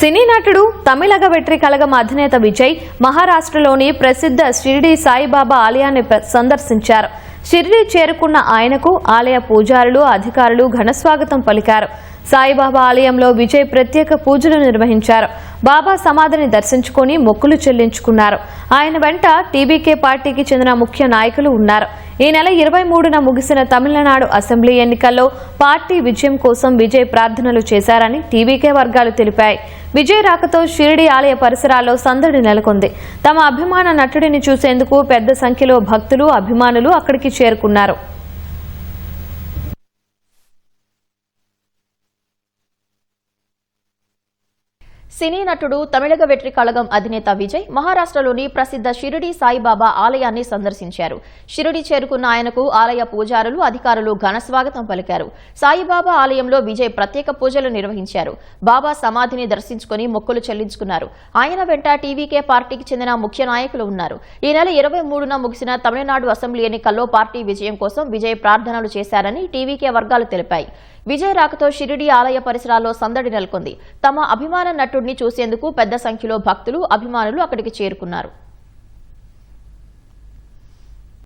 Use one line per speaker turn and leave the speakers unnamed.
సినీ నటుడు తమిళగ వెట్రి కళగం అధినేత విజయ్ మహారాష్ట్రలోని ప్రసిద్ధ షిరిడి సాయిబాబా ఆలయాన్ని సందర్శించారు. షిరిడి చేరుకున్న ఆయనకు ఆలయ పూజారులు, అధికారులు ఘనస్వాగతం పలికారు. సాయిబాబా ఆలయంలో విజయ్ ప్రత్యేక పూజలు నిర్వహించారు. బాబా సమాధిని దర్శించుకుని మొక్కులు చెల్లించుకున్నారు. ఆయన వెంట టీబీకే పార్టీకి చెందిన ముఖ్య నాయకులు ఉన్నారు. ఈ నెల 23న ముగిసిన తమిళనాడు అసెంబ్లీ ఎన్నికల్లో పార్టీ విజయం కోసం విజయ్ ప్రార్థనలు చేశారని టీబీకే వర్గాలు తెలిపాయి. విజయ్ రాకతో షిరిడి ఆలయ పరిసరాల్లో సందడి నెలకొంది. తమ అభిమాన నటుడిని చూసేందుకు పెద్ద సంఖ్యలో భక్తులు, అభిమానులు అక్కడికి చేరుకున్నారు.
సినీ నటుడు తమిళగ వెట్రి కళగం అధినేత విజయ్ మహారాష్ట్రలోని ప్రసిద్ధ షిరిడి సాయిబాబా ఆలయాన్ని సందర్శించారు. షిరిడి చేరుకున్న ఆయనకు ఆలయ పూజారులు, అధికారులు ఘనస్వాగతం పలికారు. సాయిబాబా ఆలయంలో విజయ్ ప్రత్యేక పూజలు నిర్వహించారు. బాబా సమాధిని దర్శించుకుని మొక్కులు చెల్లించుకున్నారు. ఆయన వెంట టీవీకే పార్టీకి చెందిన ముఖ్య నాయకులు ఉన్నారు. ఈ నెల 23న ముగిసిన తమిళనాడు అసెంబ్లీ ఎన్నికల్లో పార్టీ విజయం కోసం విజయ్ ప్రార్థనలు చేశారని టీవీకే వర్గాలు తెలిపాయి. విజయ్ రాకతో షిరిడి ఆలయ పరిసరాల్లో సందడి నెలకొంది. తమ అభిమాన నటుడిని చూసేందుకు పెద్ద సంఖ్యలో భక్తులు, అభిమానులు అక్కడికి చేరుకున్నారు.